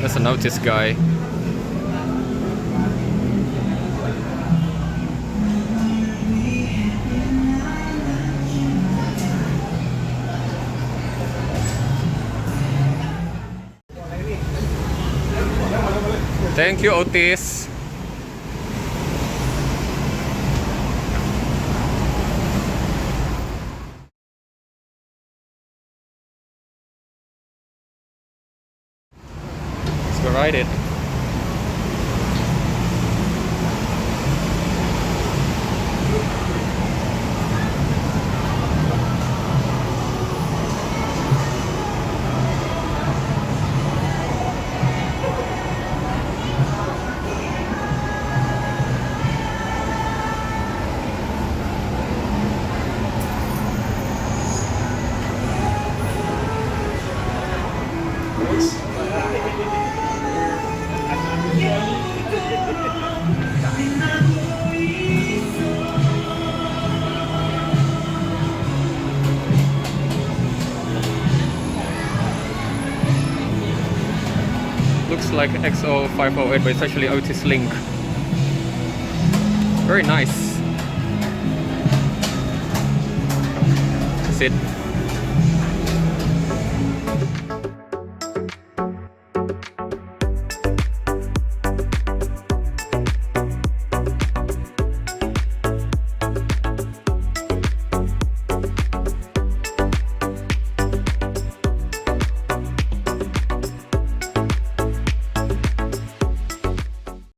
There's an OTIS guy. Thank you, Otis. Let's go ride it. Looks like XO508, but it's actually OTIS Link. Very nice. That's it.